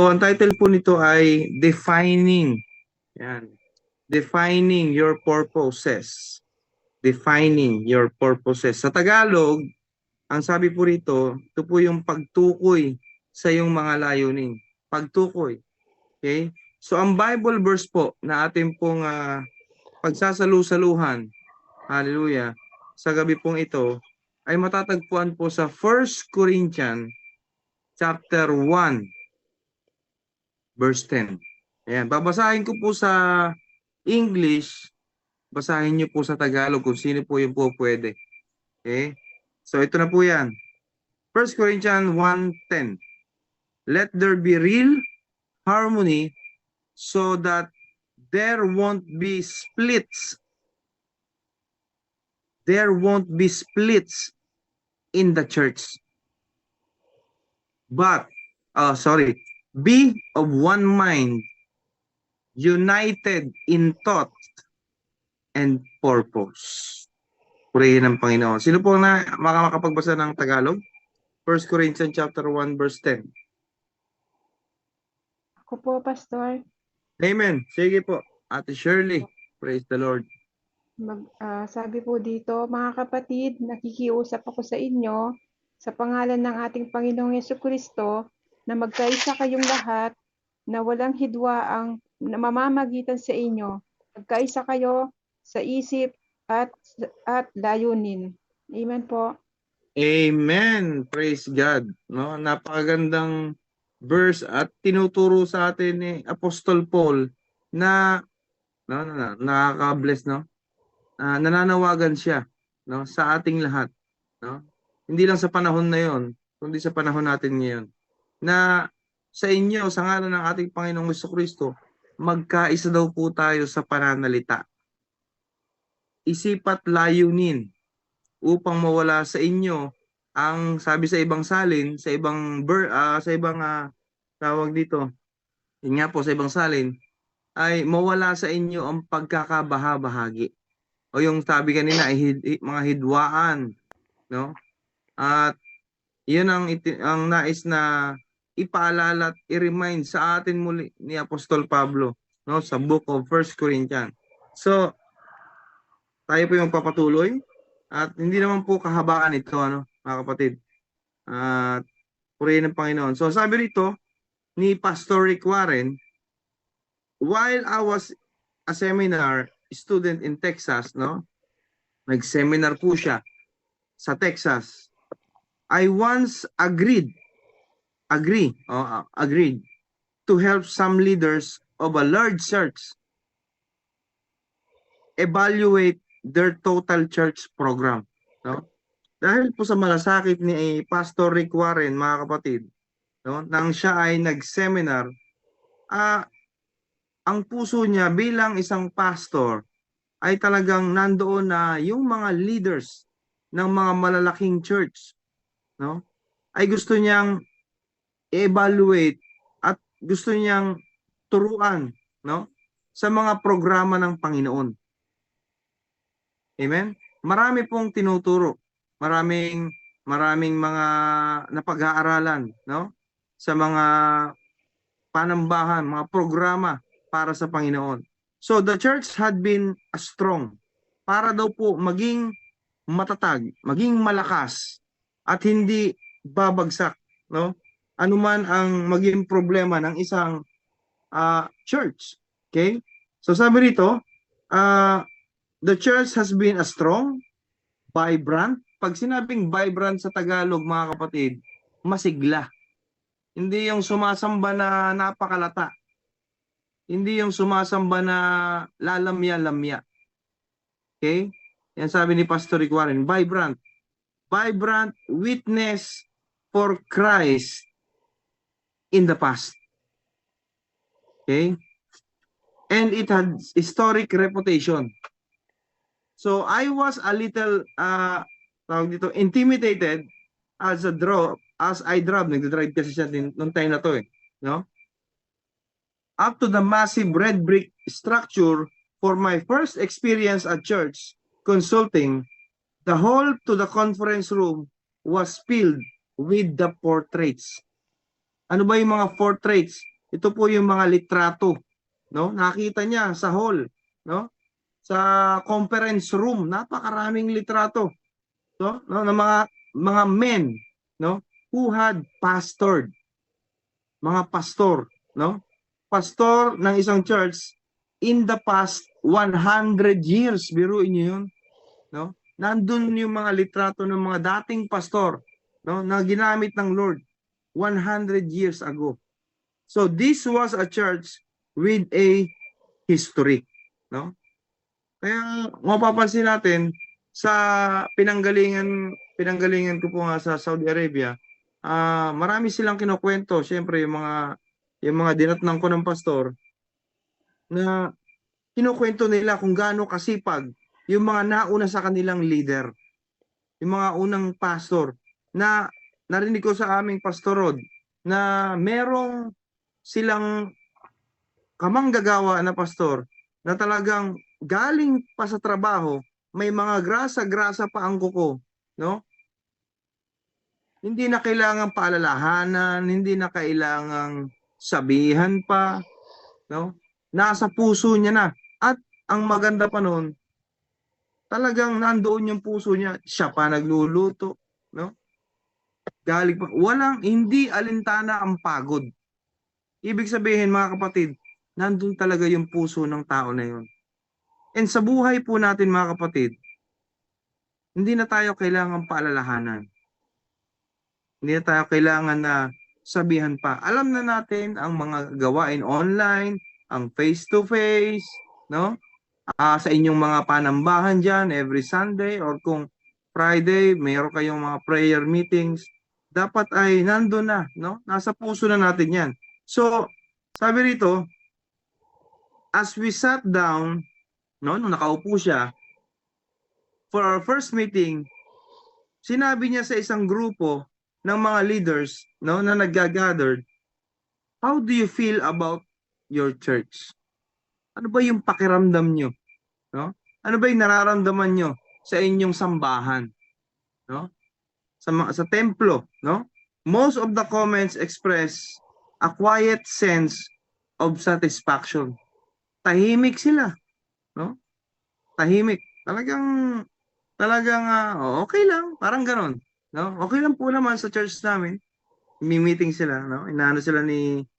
ang title po nito ay Defining. Yan. Defining your purposes. Defining your purposes. Sa Tagalog, ang sabi po rito, ito po yung pagtukoy sa iyong mga layunin. Pagtukoy. Okay? So ang Bible verse po na ating pong pagsasalu-saluhan, hallelujah, sa gabi pong ito, ay matatagpuan po sa 1 Corinthians chapter 1, verse 10. Ayan, babasahin ko po sa English, basahin niyo po sa Tagalog kung sino po yung po pwede. Okay? So ito na po yan. 1 Corinthians 1:10. Let there be real harmony so that there won't be splits. There won't be splits in the church. But, be of one mind, united in thought and purpose. Purihin ng Panginoon. Sino po na makakapagbasa ng Tagalog? 1 Corinthians chapter 1 verse 10. Ako po, Pastor. Amen. Sige po. Ate Shirley. Praise the Lord. Sabi po dito, mga kapatid, nakikiusap ako sa inyo sa pangalan ng ating Panginoong Jesucristo na magkaisa kayong lahat na walang hidwa ang mamamagitan sa inyo. Magkaisa kayo sa isip at layunin. Amen po. Amen. Praise God. No, napakagandang verse at tinuturo sa atin ni Apostol Paul na nakaka-bless, no? Nananawagan siya, no, sa ating lahat, no? Hindi lang sa panahon na 'yon, kundi sa panahon natin ngayon. Na sa inyo, sa ngalan ng ating Panginoong Jesucristo, magkaisa daw po tayo sa pananalita. Isipat layunin upang mawala sa inyo ang sabi sa ibang salin, sa ibang tawag dito. Yun nga po, sa ibang salin ay mawala sa inyo ang pagkakabaha-bahagi. O yung sabi kanina ay mga hidwaan, no? At yun ang nais na ipaalala at i-remind sa atin muli ni Apostol Pablo, no, sa book of 1 Corinthians. So tayo po yung papatuloy at hindi naman po kahabaan ito, ano, mga kapatid. At purihin ng Panginoon. So sabi rito ni Pastor Rick Warren, while I was a seminar student in Texas, no? Nag-seminar po siya sa Texas. I once agreed to help some leaders of a large church evaluate their total church program, no? Dahil po sa malasakit ni Pastor Rick Warren, mga kapatid, no, nang siya ay nag-seminar, ang puso niya bilang isang pastor ay talagang nandoon na yung mga leaders ng mga malalaking church, no, ay gusto niyang evaluate at gusto niyang turuan, no, sa mga programa ng Panginoon. Amen? Marami pong tinuturo. Maraming mga napag-aaralan, no, sa mga panambahan, mga programa para sa Panginoon. So the church had been strong para daw po maging matatag, maging malakas at hindi babagsak, no? Anuman ang maging problema ng isang church. Okay? So sabi rito, the church has been a strong, vibrant. Pag sinabing vibrant sa Tagalog, mga kapatid, masigla. Hindi yung sumasamba na napakalata. Hindi yung sumasamba na lalamya-lamya. Okay? Yan sabi ni Pastor Rick Warren, vibrant. Vibrant witness for Christ in the past. Okay? And it had historic reputation. So I was a little intimidated as I drive. Nagdadrive kasi siya nung time na to, no? Up to the massive red brick structure for my first experience at church consulting, the hall to the conference room was filled with the portraits. Ano ba yung mga four traits? Ito po yung mga litrato, no? Nakita niya sa hall, no? Sa conference room, napakaraming litrato, no? Ng mga men, no? Who had pastored, mga pastor, no? Pastor ng isang church in the past 100 years. Biruin niyo yun, no? Nandun yung mga litrato ng mga dating pastor, no, na ginamit ng Lord 100 years ago. So this was a church with a history, no? Kaya mapapansin natin sa pinanggalingan ko po nga sa Saudi Arabia, marami silang kinukwento, syempre yung mga dinatnang ko ng pastor na kinukwento nila kung gaano kasipag yung mga nauna sa kanilang leader, yung mga unang pastor na narinig ko sa aming pastorod na merong silang kamanggagawa na pastor na talagang galing pa sa trabaho, may mga grasa-grasa pa ang kuko, no? Hindi na kailangang paalalahanan, hindi na kailangang sabihan pa, no? Nasa puso niya na. At ang maganda pa noon, talagang nandoon yung puso niya, siya pa nagluluto, no? Galing pa, hindi alintana ang pagod. Ibig sabihin mga kapatid, nandun talaga yung puso ng tao na yun. And sa buhay po natin mga kapatid, hindi na tayo kailangan paalalahanan. Hindi na tayo kailangan na sabihan pa. Alam na natin ang mga gawain online, ang face-to-face, no? Sa inyong mga panambahan dyan, every Sunday or kung Friday, mayroon kayong mga prayer meetings, dapat ay nandun na, no? Nasa puso na natin yan. So, sabi rito, as we sat down, no, nung nakaupo siya, for our first meeting, sinabi niya sa isang grupo ng mga leaders, no, na nagga-gathered, how do you feel about your church? Ano ba yung pakiramdam nyo? No? Ano ba yung nararamdaman nyo sa inyong sambahan? No? Sa templo, no? Most of the comments express a quiet sense of satisfaction. Tahimik sila, no? Tahimik. Talagang okay lang, parang ganon, no? Okay lang po naman sa church namin. Meeting sila, no?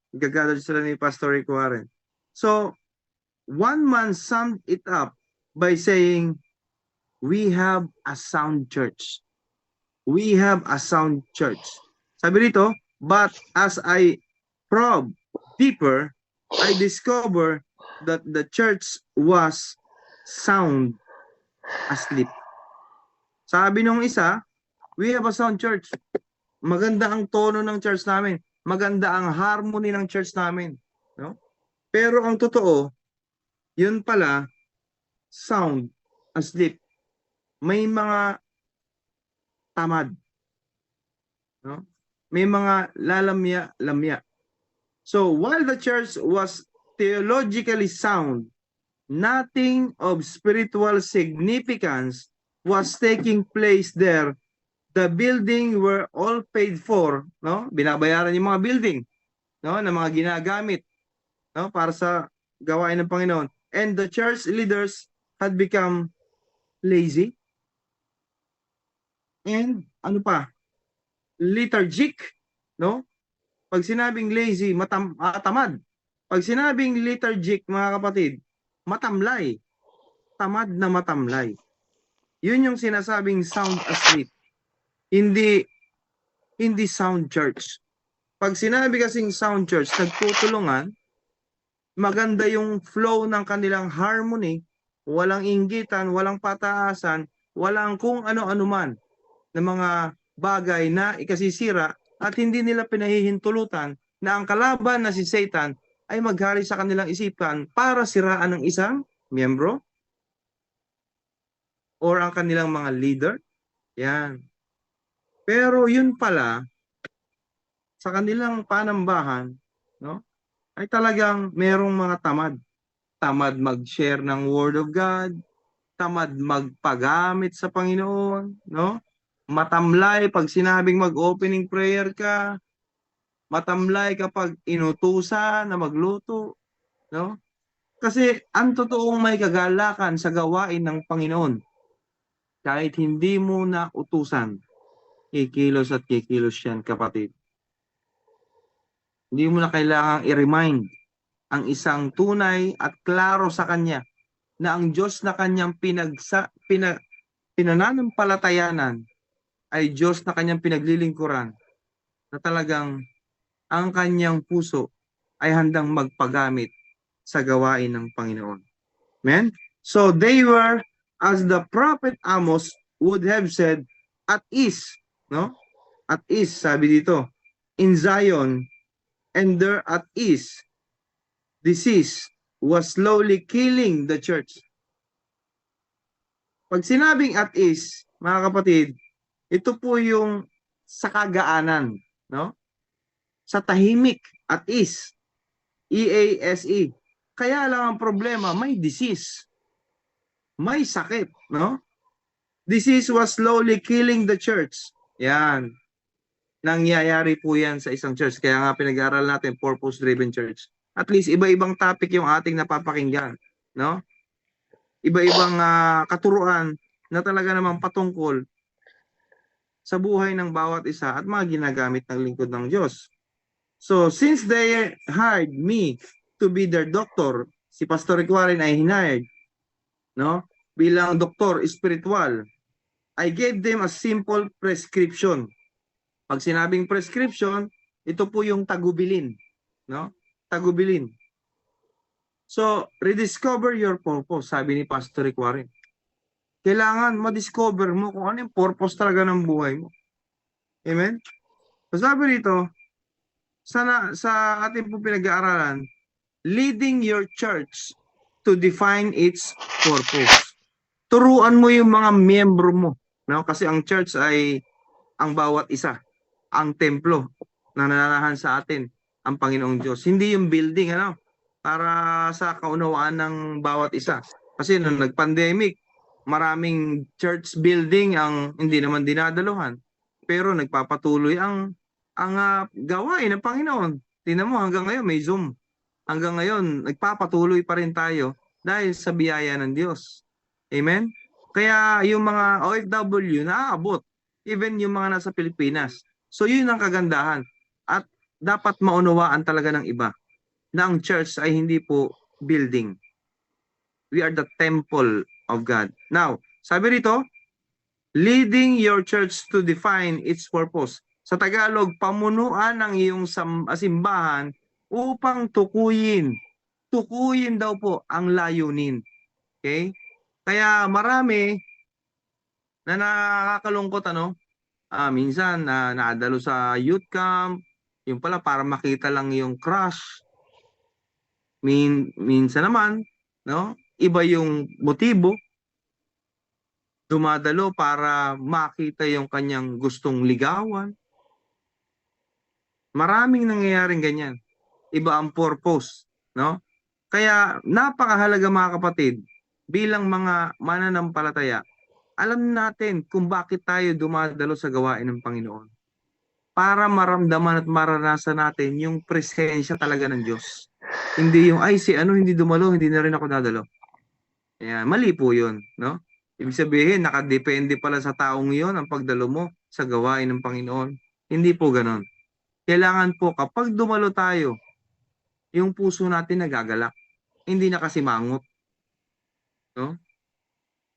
Gagather sila ni Pastor Rick Warren. So, one man summed it up by saying, we have a sound church. We have a sound church. Sabi rito, but as I probe deeper, I discover that the church was sound asleep. Sabi nung isa, we have a sound church. Maganda ang tono ng church namin. Maganda ang harmony ng church namin. No? Pero ang totoo, yun pala, sound asleep. May mga tamad. No? May mga lalamya-lamya. So while the church was theologically sound, nothing of spiritual significance was taking place there. The building were all paid for, no? Binabayaran yung mga building, no, na mga ginagamit, no, para sa gawain ng Panginoon. And the church leaders had become lazy. And ano pa? Lethargic, no? Pag sinabing lazy, tamad. Pag sinabing lethargic, mga kapatid, matamlay. Tamad na matamlay. Yun yung sinasabing sound asleep. Hindi sound church. Pag sinabi kasing sound church, nagtutulungan, maganda yung flow ng kanilang harmony, walang inggitan, walang pataasan, walang kung ano-ano man na mga bagay na ikasisira at hindi nila pinahihintulutan na ang kalaban na si Satan ay maghari sa kanilang isipan para siraan ng isang miyembro or ang kanilang mga leader. Yan. Pero yun pala, sa kanilang panambahan, no, ay talagang merong mga tamad. Tamad mag-share ng Word of God, tamad magpagamit sa Panginoon, no? Matamlay pag sinabing mag-opening prayer ka, matamlay kapag inutusan na magluto, no? Kasi ang totoong may kagalakan sa gawain ng Panginoon, kahit hindi mo na utusan, kikilos at kikilos yan, kapatid. Hindi mo na kailangang i-remind ang isang tunay at klaro sa kanya na ang Diyos na kanyang pinananampalatayanan ay Diyos na kanyang pinaglilingkuran, na talagang ang kanyang puso ay handang magpagamit sa gawain ng Panginoon. Amen? So they were, as the prophet Amos would have said, at ease, no? At ease, sabi dito, in Zion, and there at ease, disease was slowly killing the church. Pag sinabing at ease, mga kapatid, ito po yung sa kagaanan, no? Sa tahimik, at ease. E-A-S-E. Kaya lang ang problema, may disease. May sakit, no? Disease was slowly killing the church. Yan. Nangyayari po yan sa isang church. Kaya nga pinag-aaral natin, purpose-driven church. At least iba-ibang topic yung ating napapakinggan, no? Iba-ibang katuruan na talaga namang patungkol sa buhay ng bawat isa at mga ginagamit ng lingkod ng Diyos. So, since they hired me to be their doctor, si Pastor Rick Warren ay hired, no? Bilang doktor spiritual, I gave them a simple prescription. Pag sinabing prescription, ito po yung tagubilin, no? Tagubilin. So, rediscover your purpose, sabi ni Pastor Rick Warren. Kailangan ma-discover mo kung ano yung purpose talaga ng buhay mo. Amen? So, sabi rito, sa ating po pinag-aaralan, leading your church to define its purpose. Turuan mo yung mga miyembro mo, no? Kasi ang church ay ang bawat isa, ang templo na nananahan sa atin, ang Panginoong Diyos. Hindi yung building, ano? Para sa kaunawaan ng bawat isa. Kasi nung nag-pandemic, maraming church building ang hindi naman dinadaluhan. Pero nagpapatuloy ang gawain ng Panginoon. Tingnan mo, hanggang ngayon may Zoom. Hanggang ngayon, nagpapatuloy pa rin tayo dahil sa biyaya ng Diyos. Amen? Kaya yung mga OFW naaabot, even yung mga nasa Pilipinas. So yun ang kagandahan. At dapat maunawaan talaga ng iba na ang church ay hindi po building. We are the temple of God. Now, sabi rito, leading your church to define its purpose. Sa Tagalog, pamunuan ng iyong simbahan upang tukuyin. Tukuyin daw po ang layunin. Okay? Kaya marami na nakakalungkot, ano? Minsan naadalo sa youth camp, yung pala para makita lang yung crush. Minsan naman, no? Iba yung motibo. Dumadalo para makita yung kanyang gustong ligawan. Maraming nangyayaring ganyan. Iba ang purpose, no? Kaya napakahalaga, mga kapatid, bilang mga mananampalataya, alam natin kung bakit tayo dumadalo sa gawain ng Panginoon. Para maramdaman at maranasan natin yung presensya talaga ng Diyos. Hindi yung, ay, si ano hindi dumalo, hindi na rin ako dadalo. Ayan, mali po yun, no? Ibig sabihin, nakadepende pala sa taong iyon ang pagdalo mo sa gawain ng Panginoon. Hindi po ganon. Kailangan po, kapag dumalo tayo, yung puso natin nagagalak. Hindi na kasi mangot. No?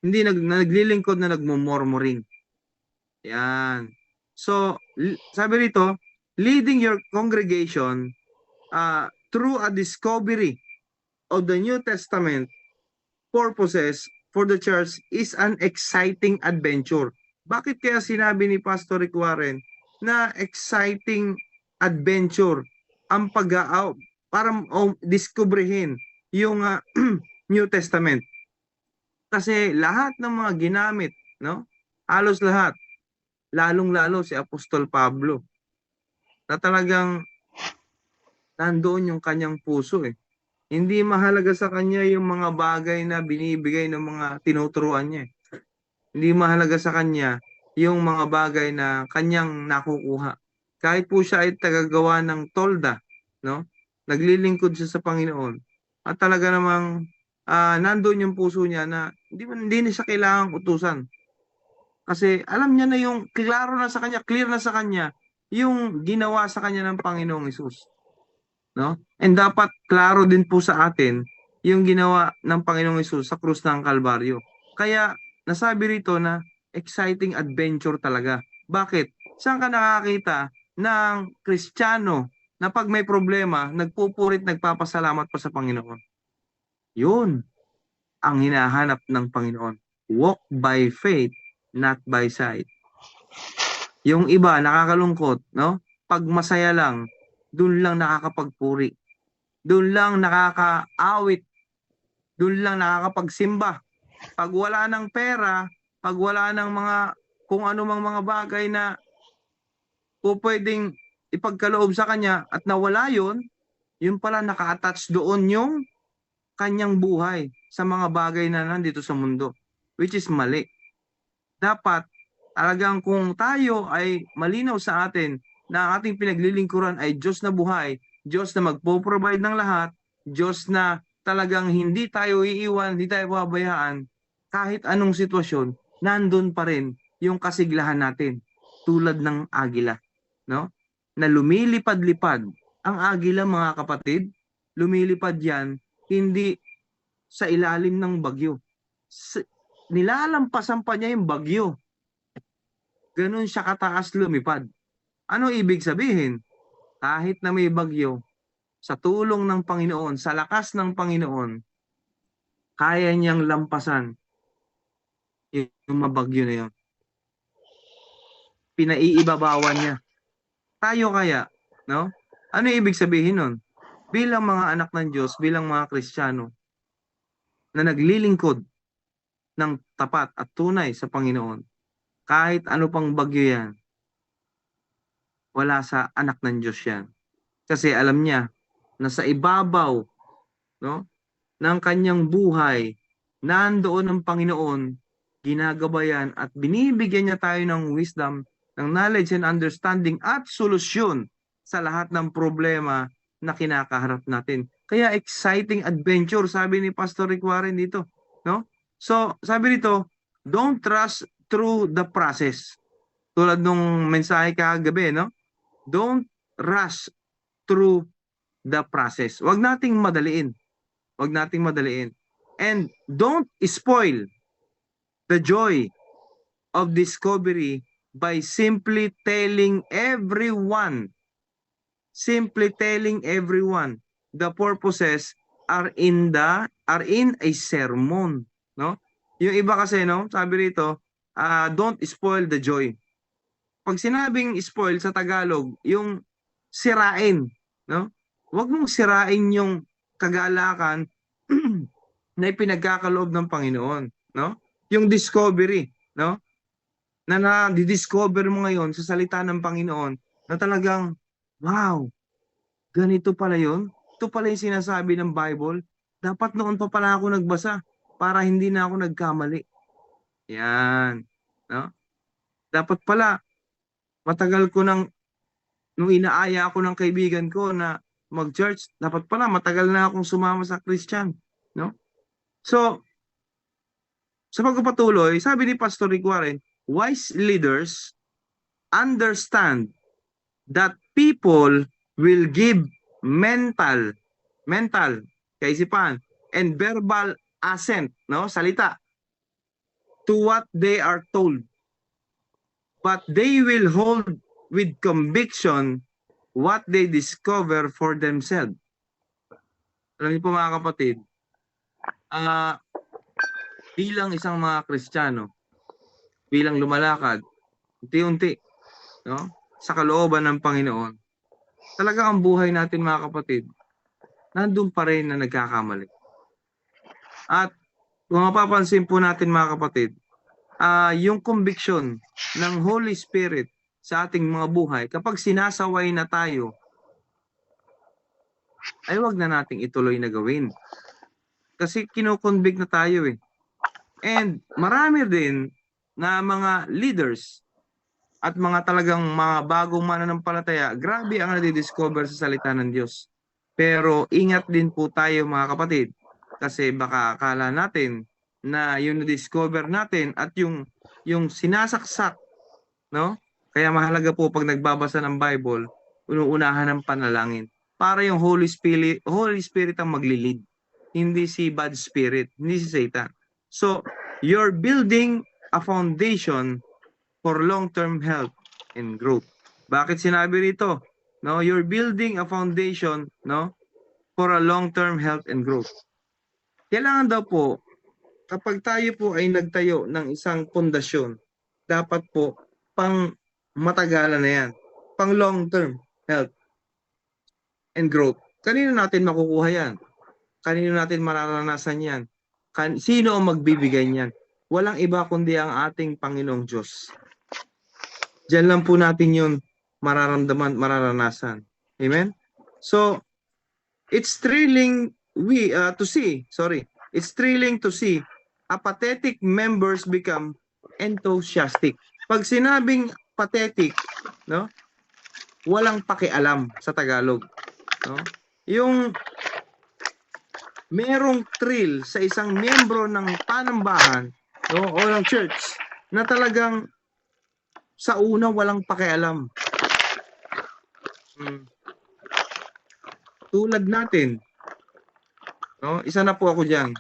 Hindi naglilingkod na nagmumurmuring. Yan. So, sabi rito, leading your congregation through a discovery of the New Testament purposes for the church is an exciting adventure. Bakit kaya sinabi ni Pastor Rick Warren na exciting adventure ang para diskubrihin yung New Testament? Kasi lahat ng mga ginamit, no? Halos lahat, lalong-lalo si Apostol Pablo, na talagang nandoon yung kanyang puso eh. Hindi mahalaga sa kanya yung mga bagay na binibigay ng mga tinuturuan niya. Hindi mahalaga sa kanya yung mga bagay na kanyang nakukuha. kahit po siya ay tagagawa ng tolda, no? Naglilingkod siya sa Panginoon. At talaga namang nandoon yung puso niya na hindi na siya kailangang utusan. Kasi alam niya na yung klaro na sa kanya, clear na sa kanya yung ginawa sa kanya ng Panginoong Hesus, no? And dapat klaro din po sa atin yung ginawa ng Panginoong Hesus sa krus ng Kalbaryo. Kaya nasabi rito na exciting adventure talaga. Bakit? Saan ka nakakita ng Kristiyano na pag may problema, nagpupurit, nagpapasalamat pa sa Panginoon? Yun ang hinahanap ng Panginoon. Walk by faith, not by sight. Yung iba nakakalungkot, no? Pag masaya lang, doon lang nakakapagpuri. Doon lang nakakaawit. Doon lang nakakapagsimba. Pag wala ng pera, pag wala ng mga kung ano mang mga bagay na po pwedeng ipagkaloob sa kanya at nawala yun pala naka-attach doon yung kanyang buhay sa mga bagay na nandito sa mundo, which is mali. Dapat talagang kung tayo ay malinaw sa atin na ang ating pinaglilingkuran ay Diyos na buhay, Diyos na magpo-provide ng lahat, Diyos na talagang hindi tayo iiwan, hindi tayo pabayaan, kahit anong sitwasyon, nandun pa rin yung kasiglahan natin, tulad ng agila, no? Na lumilipad-lipad. Ang agila, mga kapatid, lumilipad yan, hindi sa ilalim ng bagyo. Nilalampasan pa niya yung bagyo. Ganun siya kataas lumipad. Ano ibig sabihin? Kahit na may bagyo, sa tulong ng Panginoon, sa lakas ng Panginoon, kaya niyang lampasan yung mabagyo na yun. Pinaiibabawan niya. Tayo kaya, no? Ano ibig sabihin nun? Bilang mga anak ng Diyos, bilang mga Kristiyano, na naglilingkod ng tapat at tunay sa Panginoon, kahit ano pang bagyo yan, wala sa anak ng Diyos yan. Kasi alam niya na sa ibabaw, no, ng kanyang buhay, nandoon ang Panginoon, ginagabayan at binibigyan niya tayo ng wisdom, ng knowledge and understanding at solusyon sa lahat ng problema na kinakaharap natin. Kaya exciting adventure, sabi ni Pastor Rick Warren dito, no? So, sabi dito, don't rush through the process. Tulad nung mensahe kagabi, no? Don't rush through the process. Huwag nating madaliin. Huwag nating madaliin. And don't spoil the joy of discovery by simply telling everyone the purposes are in a sermon, no? Yung iba kasi, no, sabi rito, don't spoil the joy. Pag sinabing spoil sa Tagalog, yung sirain, no? Huwag mong sirain yung kagalakan na ipinagkakaloob ng Panginoon, no? Yung discovery, no? Na na-discover mo ngayon sa salita ng Panginoon na talagang, wow, ganito pala yun? Ito pala yung sinasabi ng Bible. Dapat noon pa pala ako nagbasa para hindi na ako nagkamali. Yan, no? Dapat pala, matagal ko nung inaaya ako ng kaibigan ko na mag-church, dapat pala matagal na akong sumama sa Christian, no? So, sa pagpapatuloy, sabi ni Pastor Rick Warren, wise leaders understand that people will give mental, kaisipan, and verbal assent, no? Salita, to what they are told. But they will hold with conviction what they discover for themselves. Alam niyo po mga kapatid, bilang isang mga Kristiyano, bilang lumalakad, unti-unti, no, sa kalooban ng Panginoon, talaga ang buhay natin mga kapatid, nandun pa rin na nagkakamali. At kung mapapansin po natin mga kapatid, yung conviction ng Holy Spirit sa ating mga buhay, kapag sinasaway na tayo, ay wag na nating ituloy na gawin. Kasi kinoconvict na tayo eh. And marami din na mga leaders at mga talagang mga bagong mananampalataya, grabe ang nadidiscover sa salita ng Diyos. Pero ingat din po tayo mga kapatid, kasi baka akala natin na yung na-discover natin at yung sinasaksak, no? Kaya mahalaga po pag nagbabasa ng Bible, unuunahan ng panalangin para yung Holy Spirit ang maglilid, hindi si bad spirit, hindi si Satan. So, you're building a foundation for long-term health and growth. Bakit sinabi rito? No, you're building a foundation, no, for a long-term health and growth. Kailangan daw po kapag tayo po ay nagtayo ng isang pundasyon, dapat po pang matagalan na yan, pang long-term health and growth. Kanino natin makukuha yan? Kanino natin mararanasan yan? Sino ang magbibigay niyan? Walang iba kundi ang ating Panginoong Diyos. Diyan lang po natin yun mararamdaman, mararanasan. Amen? So, it's thrilling it's thrilling to see apathetic members become enthusiastic. Pag sinabing pathetic, no? Walang pakialam sa Tagalog, no? Yung merong thrill sa isang miyembro ng panambahan, no, o ng church na talagang sa una walang pakialam. Tulad natin, no? Isa na po ako diyan.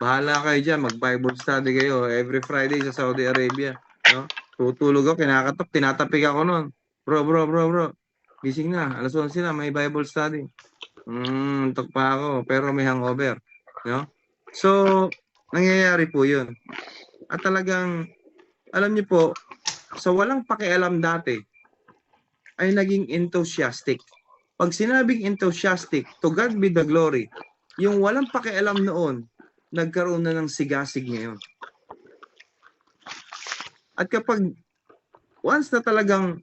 Bahala kayo dyan, mag-Bible study kayo every Friday sa Saudi Arabia. No? Tutulog ako, kinakatok, tinatapik ako noon. Bro. Gising na, alas 11 na, may Bible study. Tok pa ako, pero may hangover. No? So, nangyayari po yun. At talagang, alam niyo po, sa walang pakialam dati, ay naging enthusiastic. Pag sinabing enthusiastic, to God be the glory, yung walang pakialam noon, nagkaroon na ng sigasig ngayon. At kapag once na talagang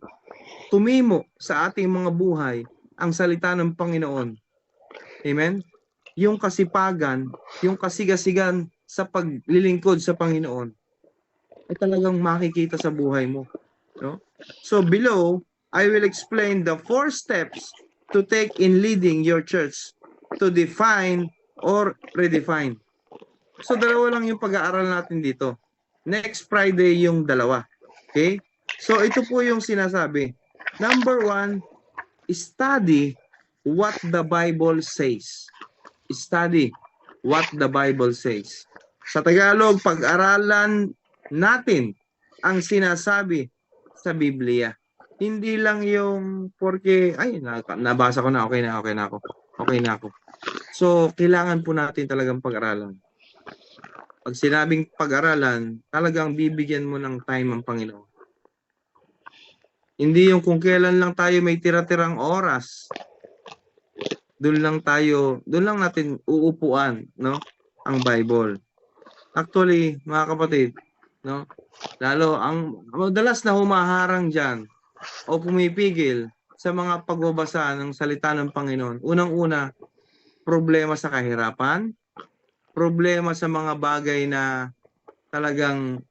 tumimo sa ating mga buhay ang salita ng Panginoon, amen? Yung kasipagan, yung kasigasigan sa paglilingkod sa Panginoon, ay talagang makikita sa buhay mo. No? So below, I will explain the 4 steps to take in leading your church to define or redefine. So dalawa lang yung pag-aaral natin dito. Next Friday yung dalawa. Okay? So ito po yung sinasabi. Number 1, study what the Bible says. Study what the Bible says. Sa Tagalog, pag-aralan natin ang sinasabi sa Biblia. Hindi lang yung porque, ay, nabasa ko na, okay na ako. So, kailangan po natin talagang pag-aralan. Pag sinabing pag-aralan, talagang bibigyan mo ng time ang Panginoon. Hindi yung kung kailan lang tayo may tira-tirang oras, doon lang natin uupuan, no, ang Bible. Actually, mga kapatid, no, lalo ang madalas na humaharang diyan o pumipigil sa mga pagbabasa ng salita ng Panginoon. Unang-una, problema sa kahirapan, problema sa mga bagay na talagang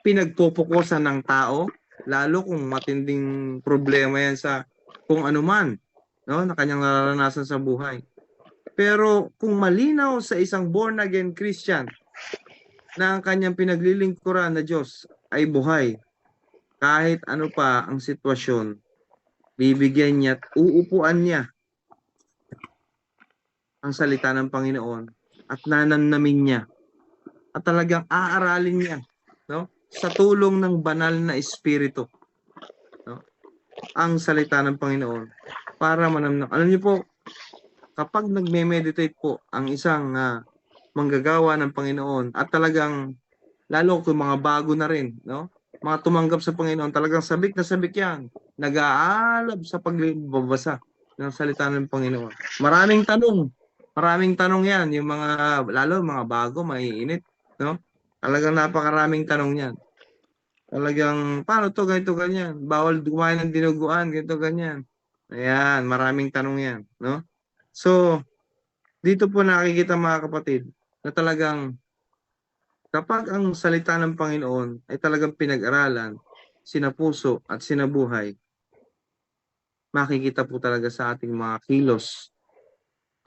pinagpupukusan ng tao, lalo kung matinding problema yan sa kung ano man, no, na kanyang nararanasan sa buhay. Pero kung malinaw sa isang born-again Christian na ang kanyang pinaglilingkuran na Diyos ay buhay, kahit ano pa ang sitwasyon, bibigyan niya at uupuan niya ang salita ng Panginoon at nanamnamin niya at talagang aaralin niya, no, sa tulong ng banal na espiritu, no, ang salita ng Panginoon para manamnam. Alam niyo po, kapag nagme-meditate po ang isang manggagawa ng Panginoon at talagang lalo kung mga bago na rin, no, mga tumanggap sa Panginoon, talagang sabik na sabik yan, nag-aalab sa pagbabasa ng salita ng Panginoon. Maraming tanong yan, yung mga, lalo mga bago, maiinit, no? Talagang napakaraming tanong yan. Talagang, paano to, ganito, ganyan? Bawal kumain ng dinuguan, ganito, ganyan. Ayan, maraming tanong yan, no? So, dito po nakikita mga kapatid, na talagang, kapag ang salita ng Panginoon ay talagang pinag-aralan, sinapuso at sinabuhay, makikita po talaga sa ating mga kilos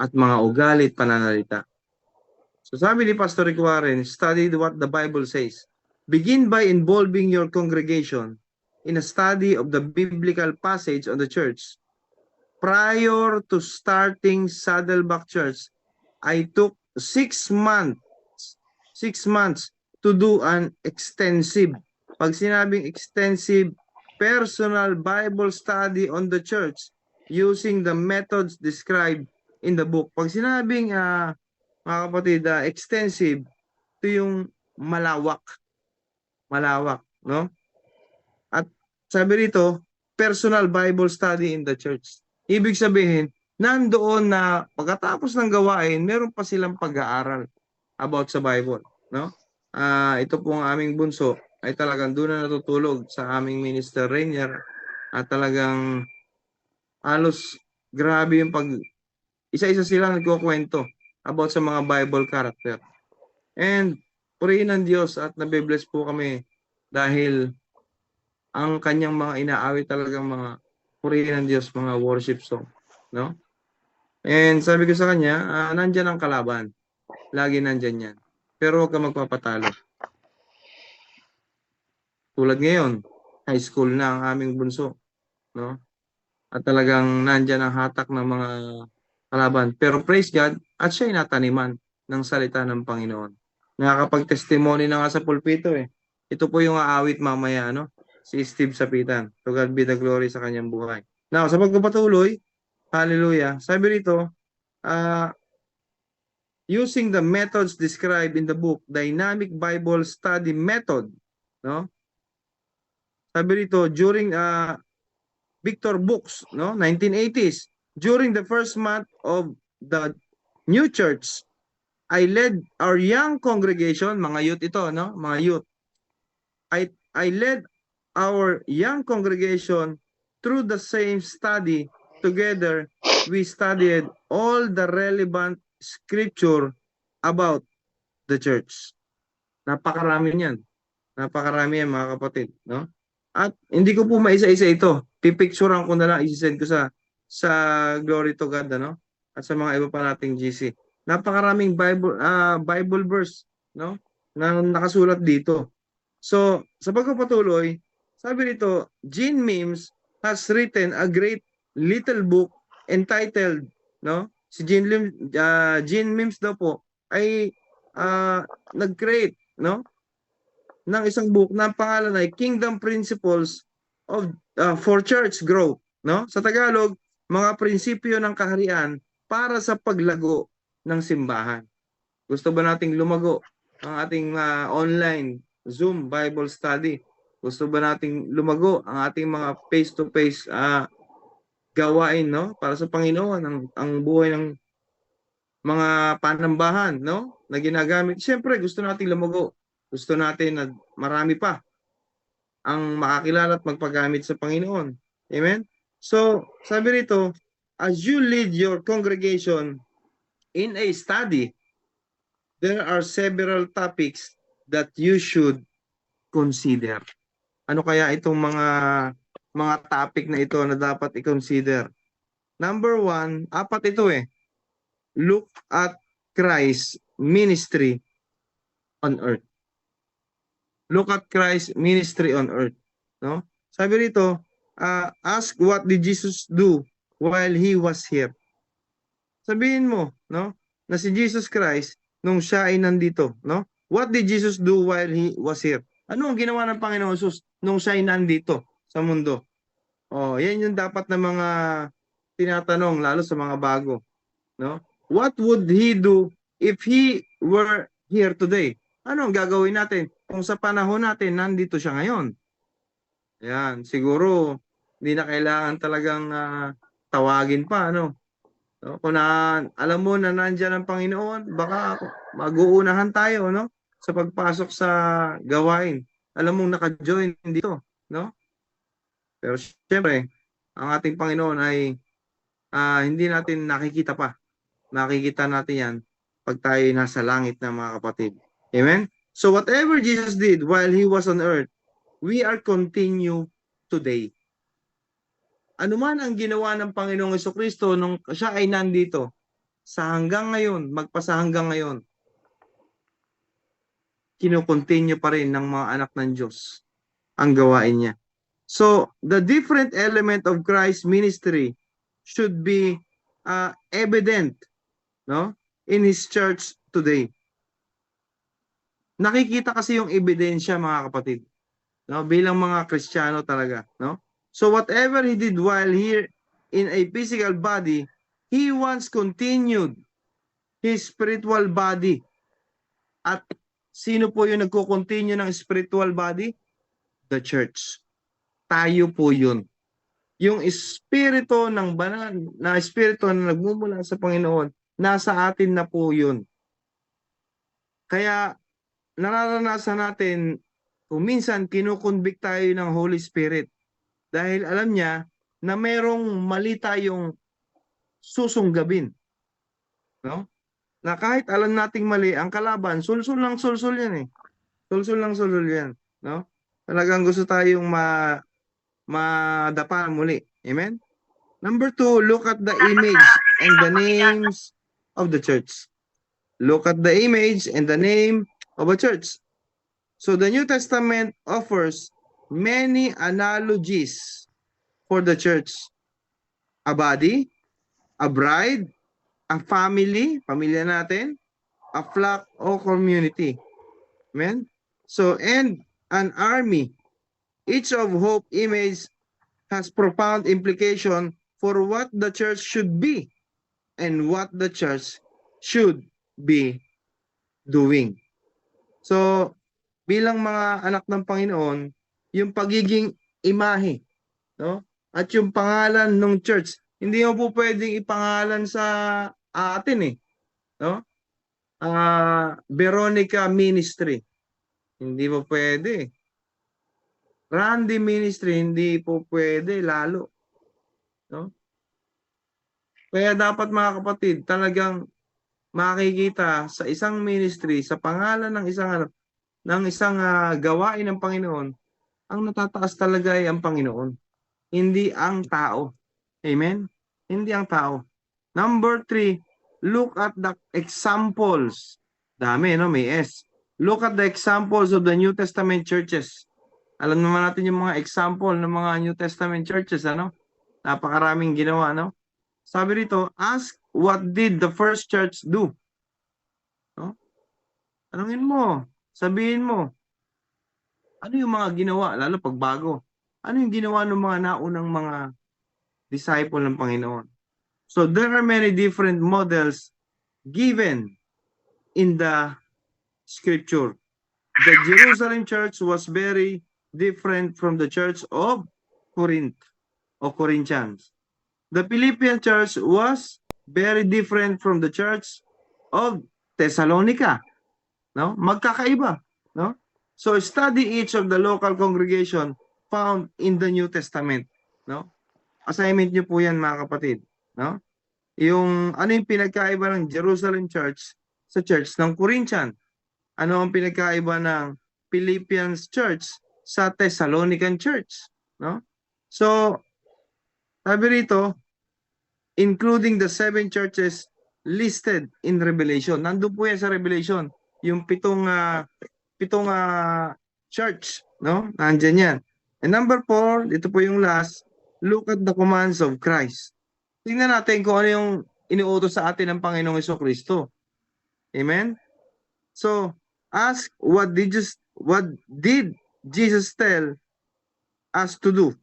at mga ugali at pananalita. So sabi ni Pastor Rick Warren, study what the Bible says. Begin by involving your congregation in a study of the biblical passage on the church. Prior to starting Saddleback Church, I took 6 months to do an extensive, pag sinabing extensive, personal Bible study on the church using the methods described in the book. Pag sinabing mga kapatid, extensive, ito yung malawak, no? At sabi rito, personal Bible study in the church. Ibig sabihin, nandoon na pagkatapos ng gawain, meron pa silang pag-aaral about sa Bible, no? Ito po ang aming bunso ay talagang doon na natutulog sa aming Minister Rainier at talagang halos grabe yung isa-isa silang nagkukwento about sa mga Bible character. And purihin ng Diyos at nabibless po kami dahil ang kanyang mga inaawit talagang mga purihin ng Diyos, mga worship song, no? And sabi ko sa kanya, nandyan ang kalaban. Lagi nandyan yan. Pero huwag ka magpapatalo. Tulad ngayon, high school na ang aming bunso, no? At talagang nandyan ang hatak ng mga kalaban. Pero praise God, at siya'y nataniman ng salita ng Panginoon. Nakakapag-testimony na nga sa pulpito eh. Ito po yung aawit mamaya, no? Si Steve Sapitan. To God be the glory sa kanyang buhay. Now, sa pagpapatuloy, hallelujah, sabi rito, using the methods described in the book, Dynamic Bible Study Method, no? Sabi rito, during Victor Books, no, 1980s, during the first month of the new church, I led our young congregation, mga youth ito, no, mga youth. I led our young congregation through the same study. Together, we studied all the relevant scripture about the church. Napakarami niyan. Napakarami yan, mga kapatid, no? At hindi ko po maisa-isa ito. Pipicturean ko na lang, isisend ko sa Glory to God, ano? At sa mga iba pa nating GC. Napakaraming Bible verse, no? Na nakasulat dito. So, sa pagpapatuloy, sabi nito, Gene Mims has written a great little book entitled, no? Si Gene Mims daw po ay nag-create, no? Ng isang book na ang pangalan ay Kingdom Principles of for Church Growth, no? Sa Tagalog, mga prinsipyo ng kaharian para sa paglago ng simbahan. Gusto ba nating lumago ang ating online Zoom Bible study? Gusto ba nating lumago ang ating mga face-to-face gawain, no? Para sa Panginoon, ang buhay ng mga panambahan, no? Na ginagamit. Siyempre, gusto nating lumago. Gusto natin na marami pa ang makakilala at magpagamit sa Panginoon. Amen? So, sabi rito, as you lead your congregation in a study, there are several topics that you should consider. Ano kaya itong mga topic na ito na dapat i-consider? Number 1, 4 ito eh. Look at Christ's ministry on earth. Look at Christ's ministry on earth, no? Sabi rito, ask what did Jesus do while he was here? Sabihin mo, no? Na si Jesus Christ nung siya ay nandito, no? What did Jesus do while he was here? Ano ang ginawa ng Panginoon Jesus nung siya ay nandito sa mundo? Oh, yan yung dapat na mga tinatanong lalo sa mga bago, no? What would he do if he were here today? Ano ang gagawin natin kung sa panahon natin nandito siya ngayon? Yan, siguro hindi na kailangan talagang tawagin pa, ano? No? Kung alam mo na nandiyan ang Panginoon, baka mag-uunahan tayo, no? Sa pagpasok sa gawain. Alam mong naka-join dito, no? Pero siyempre, ang ating Panginoon ay hindi natin nakikita pa. Nakikita natin yan pag tayo nasa langit na, mga kapatid. Amen? So whatever Jesus did while he was on earth, we are continue today. Ano man ang ginawa ng Panginoong Jesucristo nung siya ay nandito, sa hanggang ngayon, magpasa hanggang ngayon, kinukontinue pa rin ng mga anak ng Diyos ang gawain niya. So, the different element of Christ's ministry should be evident, no, in His church today. Nakikita kasi yung ebidensya, mga kapatid, no, bilang mga Kristiyano talaga, no? So whatever He did while here in a physical body, He once continued His spiritual body. At sino po yung nagko-continue ng spiritual body? The church. Tayo po yun. Yung espiritu ng banal na espiritu na nagmumula sa Panginoon, nasa atin na po yun. Kaya nararanasan natin kung minsan kinukonvict tayo ng Holy Spirit dahil alam niya na merong mali tayong susunggabin. No? Na kahit alam nating mali, ang kalaban, sulsul ng sulsul yan eh. Sulsul ng sulsul yan. No? Talagang gusto tayong madapa muli. Amen? Number 2, look at the image and the names of the church. Look at the image and the name of a church. So the New Testament offers many analogies for the church. A body, a bride, a family, pamilya natin, a flock o community. Amen? So, and an army. Each of hope image has profound implication for what the church should be and what the church should be doing. So, bilang mga anak ng Panginoon, yung pagiging imahe, no? At yung pangalan ng church, hindi mo po pwedeng ipangalan sa atin eh, no? Veronica Ministry. Hindi po pwede. Randy Ministry, hindi po pwede lalo. No? Kaya dapat mga kapatid, talagang makikita sa isang ministry, sa pangalan ng isang gawain ng Panginoon, ang natataas talaga ay ang Panginoon, hindi ang tao. Amen? Hindi ang tao. Number 3, look at the examples. Dami, no? May S. Look at the examples of the New Testament churches. Alam naman natin yung mga example ng mga New Testament churches, ano? Napakaraming ginawa, no? Sabi rito, ask what did the first church do? No? Tanungin mo, sabihin mo, ano yung mga ginawa, lalo pag bago? Ano yung ginawa ng mga naunang mga disciple ng Panginoon? So there are many different models given in the scripture. The Jerusalem church was very different from the church of Corinth or Corinthians. The Philippian church was very different from the church of Thessalonica. No? Magkakaiba, no? So study each of the local congregation found in the New Testament, no? Assignment niyo po 'yan, mga kapatid, no? Yung ano yung pinagkaiba ng Jerusalem church sa church ng Corinthian? Ano ang pinagkaiba ng Philippians church sa Thessalonican church, no? So sabi rito, including the 7 churches listed in Revelation. Nandun po yan sa Revelation, yung pitong church, no? Nandiyan yan. And number 4, ito po yung last, look at the commands of Christ. Tingnan natin kung ano yung iniutos sa atin ng Panginoong Jesucristo. Amen? So, ask what did Jesus tell us to do?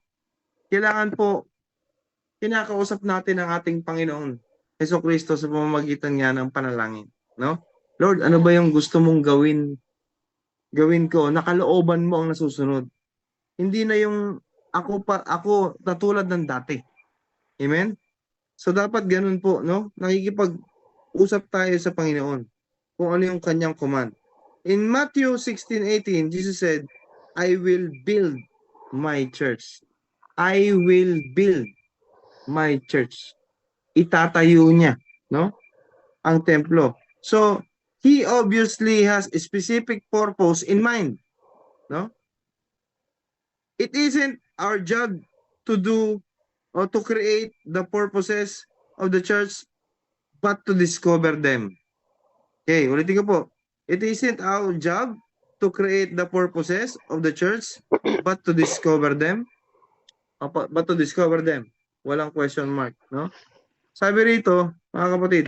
Kailangan po kinakausap natin ang ating Panginoon Jesucristo sa pamamagitan niya ng panalangin, no? Lord, ano ba yung gusto mong gawin ko? Nakalooban mo ang nasusunod. Hindi na yung ako natulad ng dati. Amen? So dapat ganun po, no? Nakikipag-usap tayo sa Panginoon kung ano yung kanyang command. In Matthew 16:18, Jesus said, I will build my church. I will build my church. Itatayo niya, no? Ang templo. So, he obviously has a specific purpose in mind, no? It isn't our job to do or to create the purposes of the church, but to discover them. Okay, ulitin ko po. It isn't our job to create the purposes of the church, but to discover them. But to discover them. Walang question mark, no? Sabi rito, mga kapatid,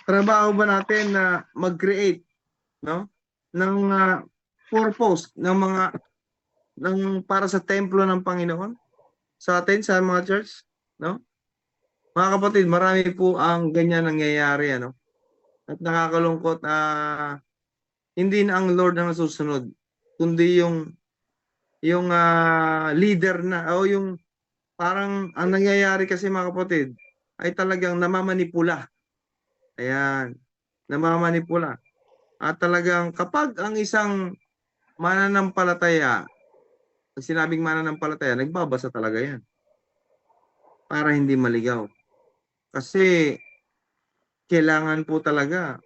trabaho ba natin na mag-create, no? Ng purpose ng mga para sa templo ng Panginoon sa atin sa mga church, no? Mga kapatid, marami po ang ganyan nangyayari, ano? At nakakalungkot hindi na ang Lord ang nasusunod, kundi yung leader na o yung parang ang nangyayari kasi mga kapatid ay talagang namamanipula. Ayan, namamanipula. At talagang kapag ang isang mananampalataya, ang sinabing mananampalataya, nagbabasa talaga yan para hindi maligaw. Kasi kailangan po talaga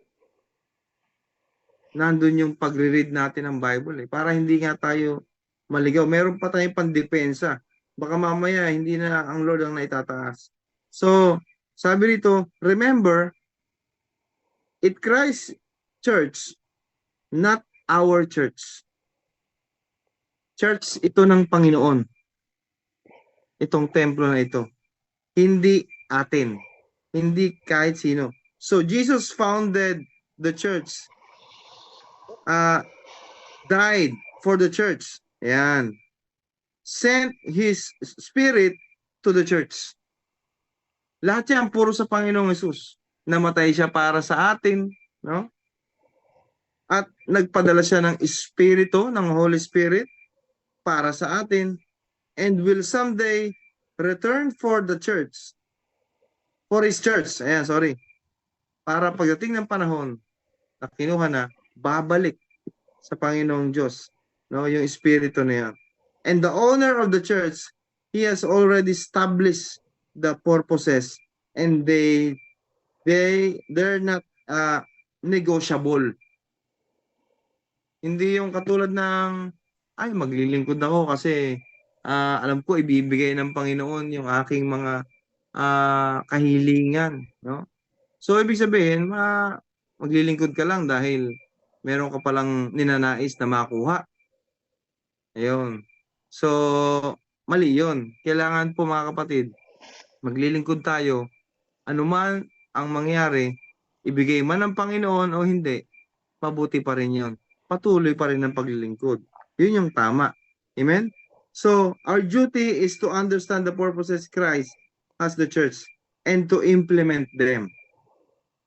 nandun yung pagre-read natin ng Bible para hindi nga tayo maligaw. Meron pa tayong pandepensa. Baka mamaya hindi na ang Lord ang naitataas. So, sabi rito, remember, it Christ Church, not our church. Church ito ng Panginoon. Itong templo na ito. Hindi atin. Hindi kahit sino. So, Jesus founded the church. Died for the church. Ayan. Sent His Spirit to the church. Lahat yan puro sa Panginoong Hesus. Namatay siya para sa atin, no? At nagpadala siya ng Espiritu, ng Holy Spirit para sa atin, and will someday return for the church. For His church. Ayan, sorry. Para pagdating ng panahon na kinuha na, babalik sa Panginoong Diyos, no? Yung Espiritu na yan. And the owner of the church, He has already established the purposes, and they're not negotiable. Hindi yung katulad ng ay maglilingkod ako kasi alam ko ibibigay ng Panginoon yung aking mga kahilingan, no? So ibig sabihin, maglilingkod ka lang dahil meron ka palang ninanais na makuha. Ayun. So mali 'yon. Kailangan po mga kapatid, maglilingkod tayo, anuman ang mangyari, ibigay man ng Panginoon o hindi, mabuti pa rin 'yon. Patuloy pa rin ang paglilingkod. 'Yun yung tama. Amen? So, our duty is to understand the purposes Christ has the church and to implement them.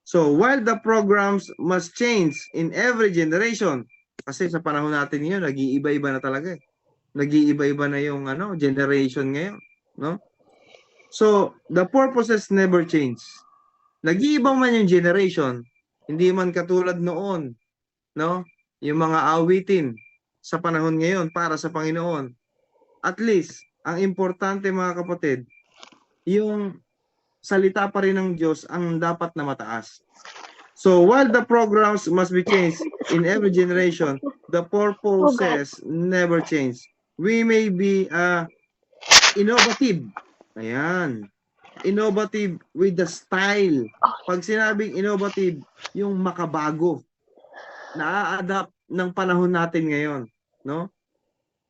So, while the programs must change in every generation, kasi sa panahon natin ngayon, nag-iiba-iba na talaga eh. Nag-iiba-iba na yung generation ngayon, no? So, the purposes never change. Nag-iiba man yung generation, hindi man katulad noon, no? Yung mga awitin sa panahon ngayon para sa Panginoon. At least, ang importante mga kapatid, yung salita pa rin ng Diyos ang dapat na mataas. So, while the programs must be changed in every generation, the purposes never change. We may be innovative. Ayan. Innovative with the style. Pag sinabing innovative, yung makabago. Na-adapt ng panahon natin ngayon, no?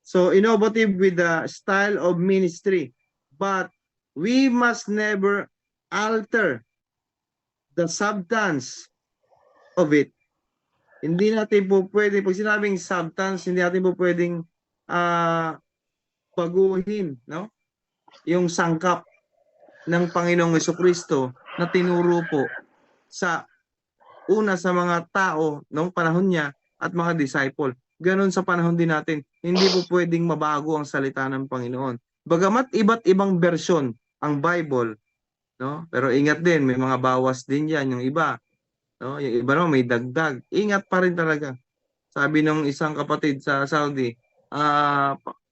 So, innovative with the style of ministry. But we must never alter the substance of it. Hindi natin po pwede, pag sinabing substance, hindi natin po pwedeng baguhin, no? Yung sangkap ng Panginoong Jesucristo na tinuro po sa una sa mga tao noong panahon niya at mga disciple. Ganon sa panahon din natin. Hindi po pwedeng mabago ang salita ng Panginoon. Bagamat iba't ibang bersyon ang Bible, no? Pero ingat din, may mga bawas din yan yung iba, no? Yung iba naman may dagdag. Ingat pa rin talaga. Sabi ng isang kapatid sa Saudi,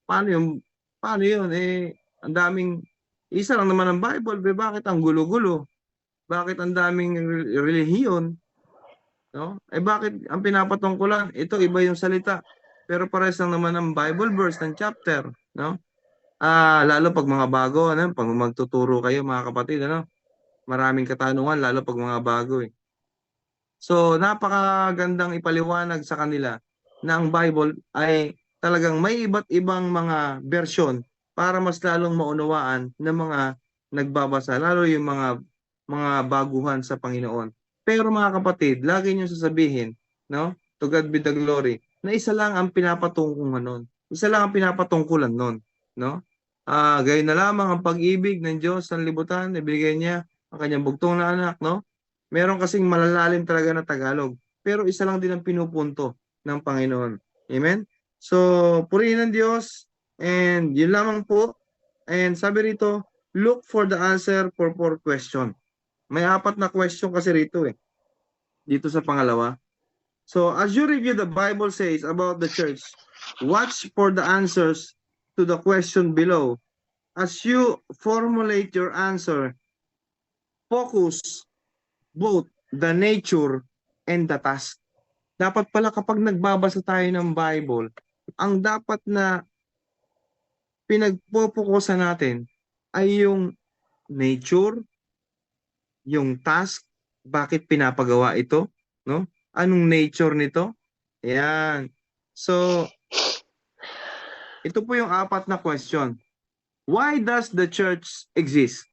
paano yun? Ang daming, isa lang naman ang Bible, bakit ang gulo-gulo? Bakit ang daming relihiyon? No? Bakit ang pinapatungkulan? Ito, iba yung salita. pero pares lang naman ang Bible verse ng chapter, no? Lalo pag mga bago, ano, pag magtuturo kayo mga kapatid, ano, maraming katanungan lalo pag mga bago eh. So, napakagandang ipaliwanag sa kanila na ang Bible ay talagang may iba't ibang mga bersyon para mas lalong maunawaan ng mga nagbabasa, lalo yung mga baguhan sa Panginoon. Pero mga kapatid, lagi niyo sasabihin, no? To God be the glory, na isa lang ang pinapatungkulan nun. Isa lang ang pinapatungkulan nun, no? Gayon na lamang ang pag-ibig ng Diyos sa libutan, ibigay niya ang kanyang bugtong na anak, no? Meron kasing malalalim talaga na Tagalog, pero isa lang din ang pinupunto ng Panginoon. Amen? So, purihin ng Diyos, and yun lamang po. And sabi rito, look for the answer for question. May 4 na question kasi rito eh, dito sa pangalawa. So, as you review the Bible says about the church, watch for the answers to the question below. As you formulate your answer, focus both the nature and the task. Dapat pala kapag nagbabasa tayo ng Bible, ang dapat na pinagpopokusan natin ay yung nature, yung task, bakit pinapagawa ito, no? Anong nature nito? Ayan. So, ito po yung 4 na question. Why does the church exist?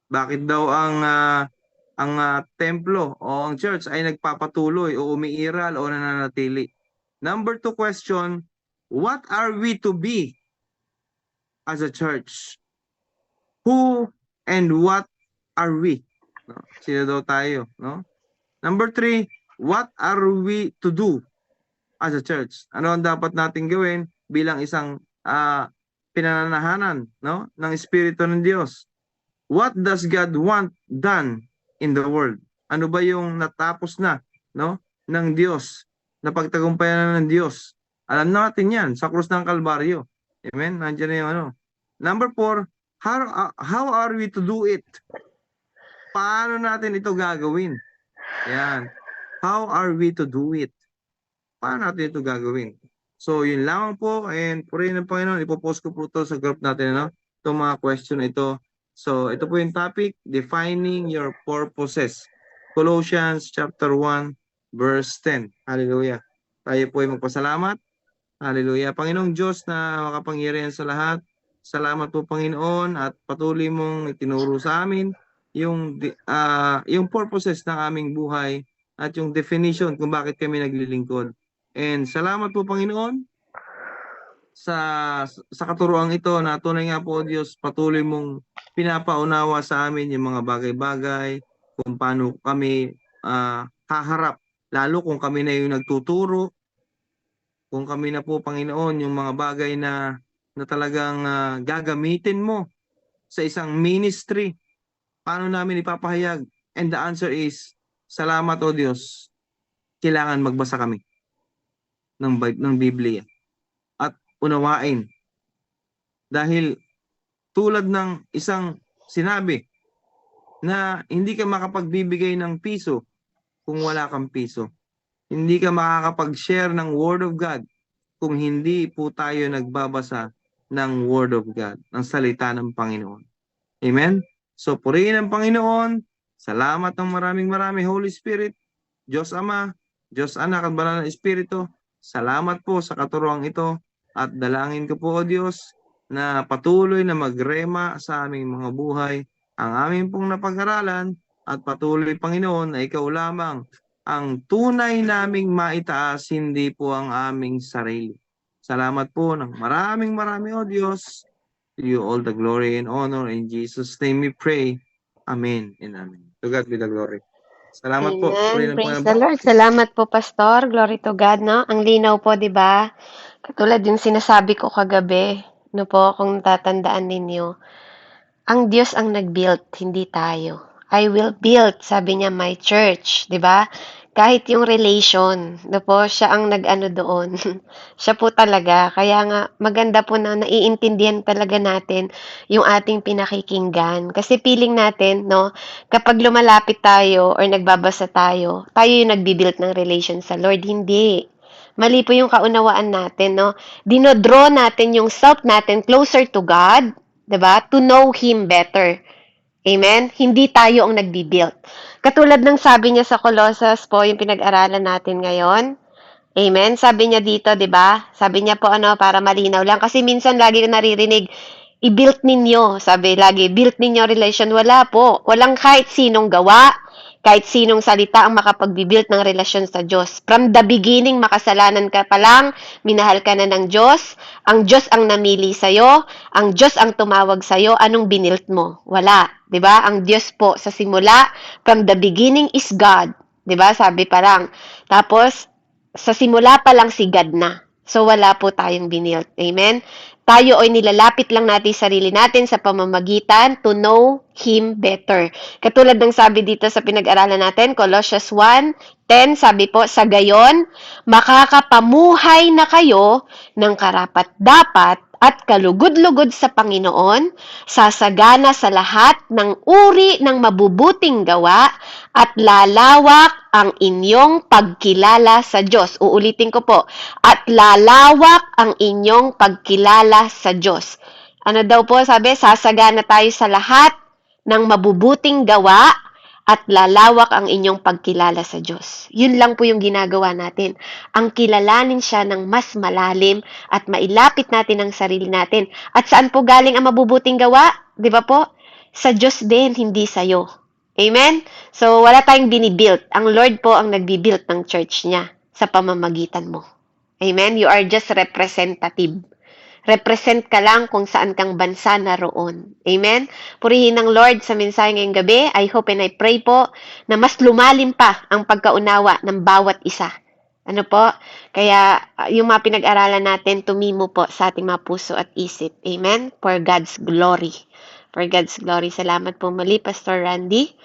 Bakit daw ang templo o ang church ay nagpapatuloy o umiiral o nananatili? Number 2 question, what are we to be as a church? Who and what are we? No? Sino daw tayo? No? Number 3, what are we to do as a church? Ano ang dapat natin gawin bilang isang pinananahanan, no, ng Espiritu ng Diyos? What does God want done in the world? Ano ba yung natapos na, no, ng Diyos, na pagtagumpayan na ng Diyos? Alam natin yan sa krus ng Kalbaryo. Amen? Nandiyan na yung ano. Number 4, how are we to do it? Paano natin ito gagawin? Yan. How are we to do it? Paano natin ito gagawin? So, yun lamang po. And purihin ng Panginoon, ipopost ko po ito sa group natin, no? Itong mga question na ito. So, ito po yung topic, defining your purposes. Colossians chapter 1, verse 10. Hallelujah. Tayo po ay magpasalamat. Hallelujah. Panginoong Diyos na makapangyarihan sa lahat, salamat po Panginoon at patuloy mong itinuro sa amin yung purposes ng aming buhay at yung definition kung bakit kami naglilingkod. And salamat po Panginoon sa katuruang ito na tunay nga po Diyos, patuloy mong pinapaunawa sa amin yung mga bagay-bagay, kung paano kami haharap, lalo kung kami na yung nagtuturo, kung kami na po Panginoon yung mga bagay na talagang gagamitin mo sa isang ministry, paano namin ipapahayag? And the answer is, salamat o Diyos, kailangan magbasa kami ng Biblia at unawain. Dahil tulad ng isang sinabi na hindi ka makapagbibigay ng piso kung wala kang piso. Hindi ka makakapag-share ng Word of God kung hindi po tayo nagbabasa ng Word of God, ng salita ng Panginoon. Amen? So, purihin ang Panginoon. Salamat ng maraming Holy Spirit, Diyos Ama, Diyos Anak at Banal na Espiritu. Salamat po sa katuruang ito at dalangin ko po o Diyos na patuloy na magrema sa aming mga buhay ang aming pong napag-aralan at patuloy Panginoon na ikaw lamang ang tunay naming maitaas, hindi po ang aming sarili. Salamat po ng maraming o Diyos. To you all the glory and honor. In Jesus' name we pray. Amen and amen. To God be the glory. Salamat po. Amen. Praise the Lord. Salamat po, Pastor. Glory to God, no? Ang linaw po, di ba? Katulad yung sinasabi ko kagabi, no po, kung tatandaan ninyo. Ang Diyos ang nag-build, hindi tayo. I will build, sabi niya, my church, di ba? Kahit yung relation, no po, siya ang nag-ano doon. Siya po talaga. Kaya nga, maganda po na naiintindihan talaga natin yung ating pinakikinggan. Kasi feeling natin, no, kapag lumalapit tayo or nagbabasa tayo, tayo yung nagbibuild ng relation sa Lord. Hindi. Mali po yung kaunawaan natin, no? Dinodraw natin yung self natin closer to God, 'di ba? To know Him better. Amen? Hindi tayo ang nagbi-build. Katulad ng sabi niya sa Colossus po, yung pinag-aralan natin ngayon. Amen? Sabi niya dito, di ba? Sabi niya po, para malinaw lang. Kasi minsan lagi ko naririnig, i-build ninyo. Sabi lagi, build ninyo relation. Wala po. Walang kahit sinong gawa, kahit sinong salita ang makapag-build ng relasyon sa Diyos. From the beginning, makasalanan ka pa lang, minahal ka na ng Diyos, ang Diyos ang namili sa'yo, ang Diyos ang tumawag sa'yo, anong binilt mo? Wala. 'Di ba? Ang Diyos po sa simula, from the beginning is God. 'Di ba? Sabi parang. Tapos, sa simula pa lang si God na. So, wala po tayong binilt. Amen? Tayo ay nilalapit lang natin sarili natin sa pamamagitan to know Him better. Katulad ng sabi dito sa pinag-aralan natin, Colossians 1:10, sabi po, sa gayon, makakapamuhay na kayo ng karapat-dapat at kalugod-lugod sa Panginoon, sasagana sa lahat ng uri ng mabubuting gawa at lalawak ang inyong pagkilala sa Diyos. Uulitin ko po, at lalawak ang inyong pagkilala sa Diyos. Ano daw po sabi? Sasagana tayo sa lahat ng mabubuting gawa at lalawak ang inyong pagkilala sa Diyos. Yun lang po yung ginagawa natin. Ang kilalanin siya ng mas malalim at mailapit natin ang sarili natin. At saan po galing ang mabubuting gawa? Di ba po? Sa Diyos din, hindi sa'yo. Amen? So, wala tayong binibuild. Ang Lord po ang nagbibuild ng church niya sa pamamagitan mo. Amen? You are just representative. Represent ka lang kung saan kang bansa naroon. Amen? Purihin ng Lord sa mensahe ngayong gabi. I hope and I pray po na mas lumalim pa ang pagkaunawa ng bawat isa. Ano po? Kaya yung mga pinag-aralan natin, tumimo po sa ating mga puso at isip. Amen? For God's glory. For God's glory. Salamat po muli, Pastor Randy.